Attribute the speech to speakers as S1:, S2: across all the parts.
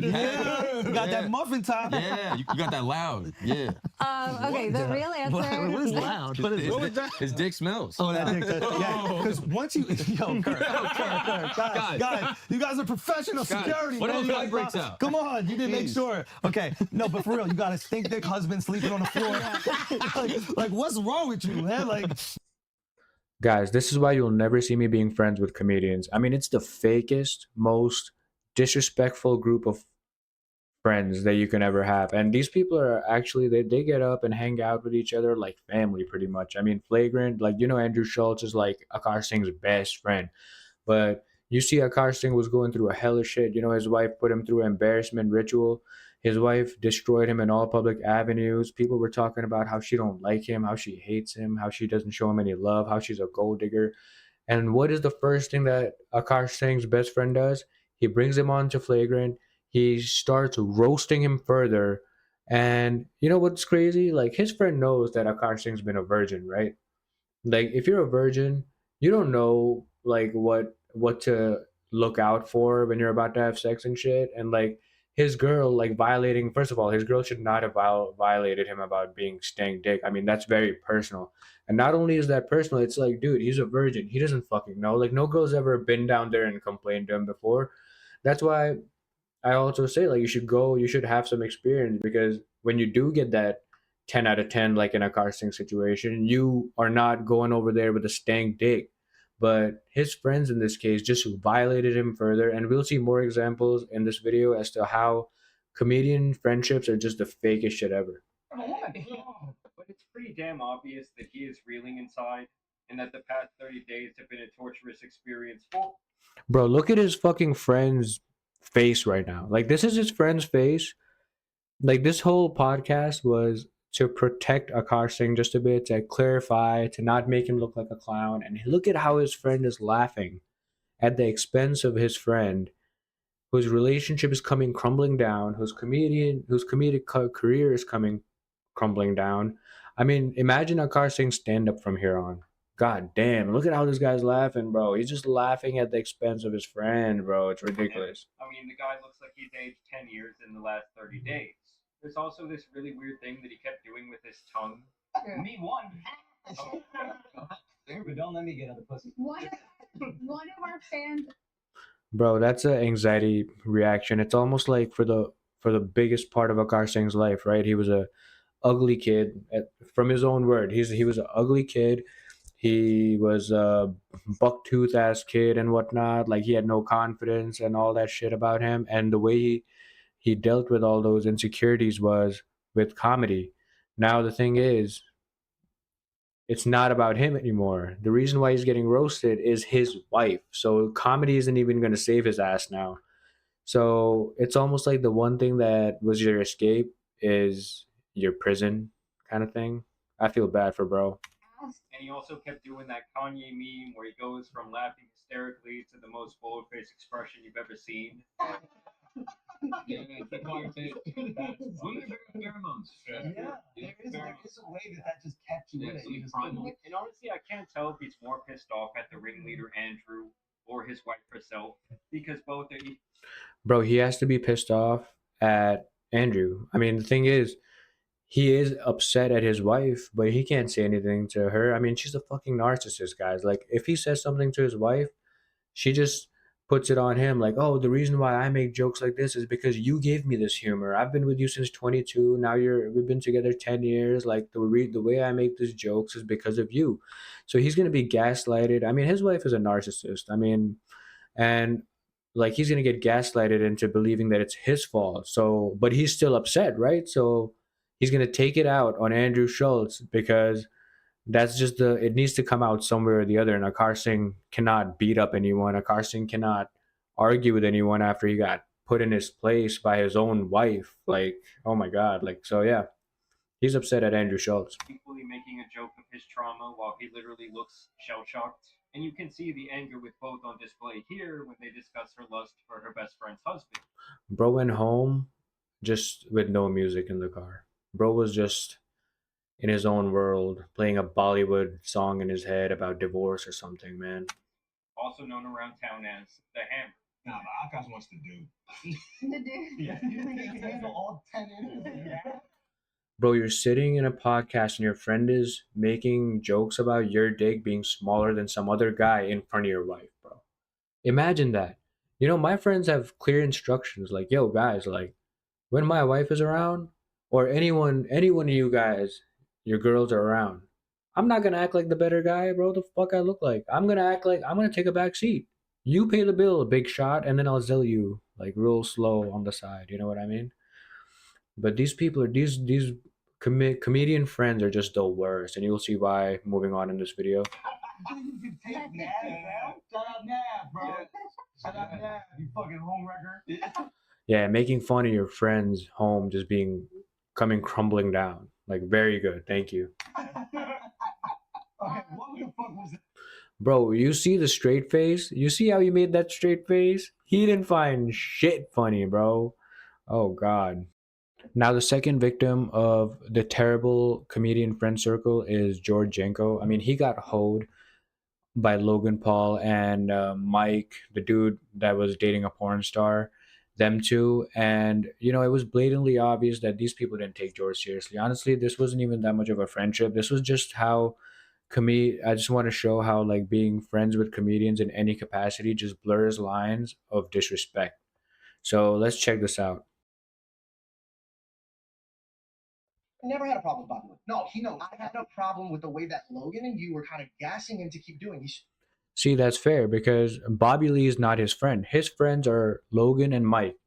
S1: Yeah, you got that muffin top.
S2: Yeah, you got that loud. Yeah.
S3: Okay, the real answer.
S1: What is loud? What is
S2: His dick smells.
S1: Oh, that dick. Yeah, because once you, yo, Kurt, guys, you guys are professional security.
S2: What
S1: Man.
S2: else guy breaks out?
S1: Come on, you didn't make sure. Okay, no, but for real, you got a stink dick husband sleeping on the floor. like, what's wrong with you, man? Like.
S4: Guys, this is why you'll never see me being friends with comedians. I mean, it's the fakest, most disrespectful group of friends that you can ever have. And these people are actually, they get up and hang out with each other like family, pretty much. I mean, Flagrant, like, Andrew Schultz is like Akash Singh's best friend. But you see, Akash Singh was going through a hell of shit. His wife put him through an embarrassment ritual. His wife destroyed him in all public avenues. People were talking about how she don't like him, how she hates him, how she doesn't show him any love, how she's a gold digger. And what is the first thing that Akash Singh's best friend does? He brings him on to Flagrant. He starts roasting him further. And you know what's crazy? Like, his friend knows that Akash Singh's been a virgin, right? Like, if you're a virgin, you don't know like what to look out for when you're about to have sex and shit. And like, his girl, like, violating, first of all, his girl should not have violated him about being stank dick. I mean, that's very personal. And not only is that personal, it's like, dude, he's a virgin, he doesn't fucking know. Like, no girl's ever been down there and complained to him before. That's why I also say, like, you should have some experience, because when you do get that 10 out of 10, like in a casting situation, you are not going over there with a stank dick. But his friends in this case just violated him further. And we'll see more examples in this video as to how comedian friendships are just the fakest shit ever.
S5: But it's pretty damn obvious that he is reeling inside, and that the past 30 days have been a torturous experience for.
S4: Bro, look at his fucking friend's face right now. Like, this is his friend's face. Like, this whole podcast was to protect Akash Singh just a bit, to clarify, to not make him look like a clown. And look at how his friend is laughing at the expense of his friend, whose relationship is coming crumbling down, whose comedic career is coming crumbling down. I mean, imagine Akash Singh stand up from here on. God damn, look at how this guy's laughing, bro. He's just laughing at the expense of his friend, bro. It's ridiculous.
S5: I mean, the guy looks like he's aged 10 years in the last 30 days. There's also this really weird thing that he kept doing with his tongue. Me one.
S6: But don't let me get other pussy.
S3: One of our fans.
S4: Bro, that's an anxiety reaction. It's almost like for the biggest part of Akash Singh's life, right? He was a ugly kid. From his own word, he was an ugly kid. He was a bucktooth ass kid and whatnot. Like, he had no confidence and all that shit about him. And the way he dealt with all those insecurities was with comedy. Now the thing is, it's not about him anymore. The reason why he's getting roasted is his wife. So comedy isn't even going to save his ass now. So it's almost like the one thing that was your escape is your prison kind of thing. I feel bad for bro.
S5: And he also kept doing that Kanye meme where he goes from laughing hysterically to the most bold-faced expression you've ever seen.
S6: Yeah, it's the quiet face. Women are pheromones.
S1: Yeah, there is a way that just kept you in it. You just couldn't.
S5: And honestly, I can't tell if he's more pissed off at the ringleader Andrew or his wife herself, because both are.
S4: Bro, he has to be pissed off at Andrew. I mean, the thing is, he is upset at his wife, but he can't say anything to her. I mean, she's a fucking narcissist, guys. Like, if he says something to his wife, she just puts it on him, like, oh, the reason why I make jokes like this is because you gave me this humor. I've been with you since 22. Now we've been together 10 years. Like, the way I make these jokes is because of you. So he's going to be gaslighted. I mean, his wife is a narcissist. I mean, and like, he's going to get gaslighted into believing that it's his fault. So, but he's still upset, right? So he's going to take it out on Andrew Schultz, because that's just it needs to come out somewhere or the other. And Akash Singh cannot beat up anyone. Akash Singh cannot argue with anyone after he got put in his place by his own wife. Like, oh my God. Like, so yeah, he's upset at Andrew Schultz.
S5: Equally making a joke of his trauma while he literally looks shell-shocked. And you can see the anger with both on display here when they discuss her lust for her best friend's husband.
S4: Bro went home just with no music in the car. Bro was just in his own world, playing a Bollywood song in his head about divorce or something, man.
S5: Also known around town as the Hammer.
S6: Nah, but Akash wants to do.
S3: The dude.
S6: Yeah. You think he can handle all 10 inches?
S4: Bro, you're sitting in a podcast and your friend is making jokes about your dick being smaller than some other guy in front of your wife, bro. Imagine that. You know, my friends have clear instructions like, yo, guys, like, when my wife is around, or anyone of you guys, your girls are around, I'm not gonna act like the better guy, bro. The fuck I look like? I'm gonna act like I'm gonna take a back seat. You pay the bill, a big shot, and then I'll zill you like real slow on the side. You know what I mean? But these people are these comedian friends are just the worst, and you'll see why moving on in this video.
S6: You take Nav, bro. Shut up, Nav, bro. Shut up, Nav. You fucking homewrecker.
S4: Yeah, making fun of your friend's home just being coming crumbling down. Like very good, thank you.
S6: Okay, what the fuck was that?
S4: Bro, you see the straight face? You see how he made that straight face? He didn't find shit funny, bro. Oh god. Now the second victim of the terrible comedian friend circle is George Jenko. I mean, he got hoed by Logan Paul and Mike, the dude that was dating a porn star, them two. And, you know, it was blatantly obvious that these people didn't take George seriously. Honestly, this wasn't even that much of a friendship. This was just how I just want to show how, like, being friends with comedians in any capacity just blurs lines of disrespect. So let's check this out.
S7: Never had a problem with Bobby Lee. No, he knows. I had a problem with the way that Logan and you were kind of gassing him to keep doing.
S4: See, that's fair because Bobby Lee is not his friend. His friends are Logan and Mike,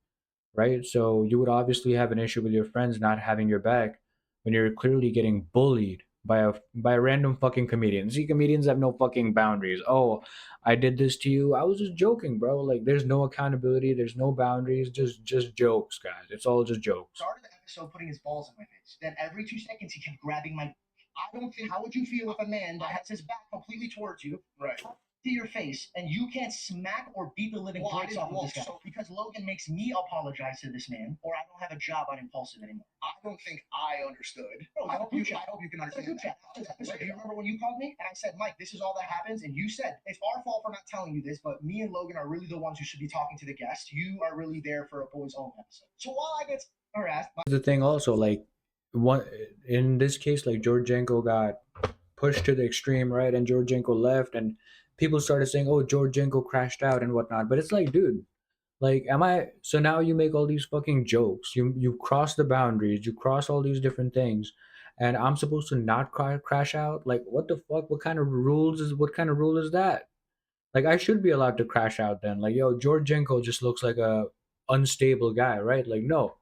S4: right? So you would obviously have an issue with your friends not having your back when you're clearly getting bullied by a random fucking comedian. See, comedians have no fucking boundaries. Oh, I did this to you. I was just joking, bro. Like there's no accountability, there's no boundaries, just jokes, guys. It's all just jokes.
S7: Started the episode putting his balls in my face. Then every 2 seconds he kept grabbing my. I don't think. How would you feel if a man that has his back completely towards you,
S6: Right.
S7: to your face, and you can't smack or beat the living
S6: Well, I
S7: brakes
S6: didn't
S7: off of this guy?
S6: walk, so-
S7: Because Logan makes me apologize to this man, or I don't have a job on Impulsive anymore.
S6: I don't think I understood.
S7: Bro,
S6: I hope you can
S7: That's a
S6: understand
S7: good
S6: that.
S7: chat. So do you remember when you called me and I said, Mike, this is all that happens? And you said, it's our fault for not telling you this, but me and Logan are really the ones who should be talking to the guest. You are really there for a boys only episode. So while I get harassed by
S4: The thing also, like one in this case, like Georgienko got pushed to the extreme, right? And Georgienko left, and people started saying, "Oh, Georgienko crashed out and whatnot." But it's like, dude, like, am I? So now you make all these fucking jokes. You cross the boundaries. You cross all these different things, and I'm supposed to not crash out? Like, what the fuck? What kind of rules is? What kind of rule is that? Like, I should be allowed to crash out then. Like, yo, Georgienko just looks like a unstable guy, right? Like, no.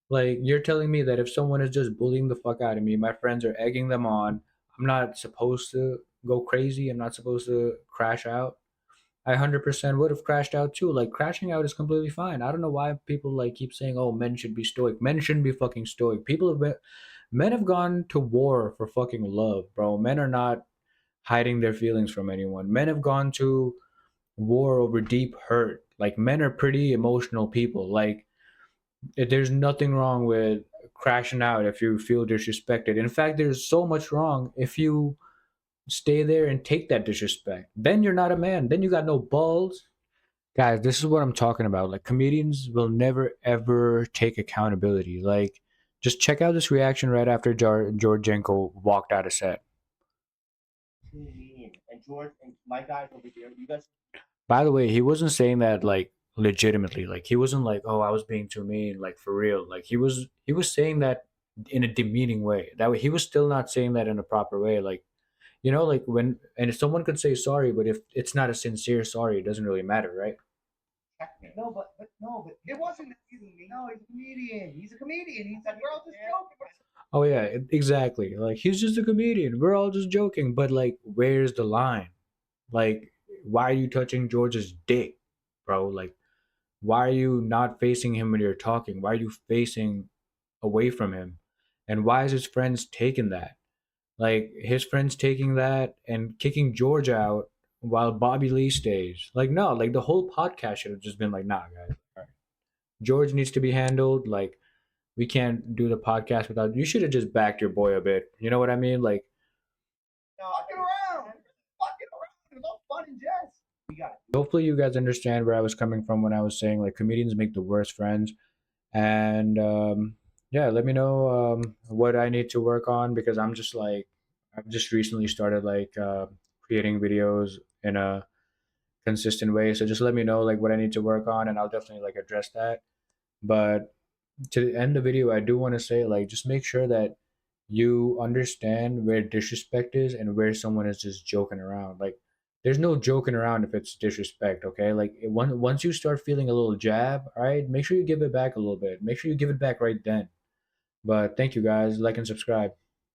S4: Like you're telling me that if someone is just bullying the fuck out of me, my friends are egging them on, I'm not supposed to go crazy. I'm not supposed to crash out. I 100% would have crashed out too. Like crashing out is completely fine. I don't know why people like keep saying, "Oh, men should be stoic." Men shouldn't be fucking stoic. Men have gone to war for fucking love, bro. Men are not hiding their feelings from anyone. Men have gone to war over deep hurt. Like men are pretty emotional people. Like there's nothing wrong with crashing out if you feel disrespected. In fact, there's so much wrong if you stay there and take that disrespect. Then you're not a man. Then you got no balls. Guys, this is what I'm talking about. Like comedians will never ever take accountability. Like just check out this reaction right after Georgienko walked out of set.
S7: and George and my guys over here, you guys.
S4: By the way, he wasn't saying that like legitimately. Like he wasn't like, "Oh, I was being too mean," like for real. Like he was saying that in a demeaning way. That way he was still not saying that in a proper way. Like, you know, like when and if someone could say sorry, but if it's not a sincere sorry, it doesn't really matter, right?
S7: No, but it wasn't. No, he's a comedian. He's a comedian. He's like, we're all just joking.
S4: Oh yeah, exactly. Like he's just a comedian. We're all just joking, but like where's the line? Like why are you touching George's dick, bro? Like why are you not facing him when you're talking? Why are you facing away from him? And why is his friends taking that? Like his friends taking that and kicking George out while Bobby Lee stays. Like no, like the whole podcast should have just been like, nah, guys. All right. George needs to be handled. Like we can't do the podcast without. You should have just backed your boy a bit. You know what I mean? Like
S7: No, fucking around. Fucking around. It was all fun and jest.
S4: Hopefully you guys understand where I was coming from when I was saying like comedians make the worst friends. And yeah, let me know what I need to work on, because I've just recently started like creating videos in a consistent way. So just let me know like what I need to work on, and I'll definitely like address that. But to end the video, I do want to say like just make sure that you understand where disrespect is and where someone is just joking around. Like there's no joking around if it's disrespect, okay? Like once you start feeling a little jab, all right, make sure you give it back a little bit. Make sure you give it back right then. But thank you guys, like and subscribe.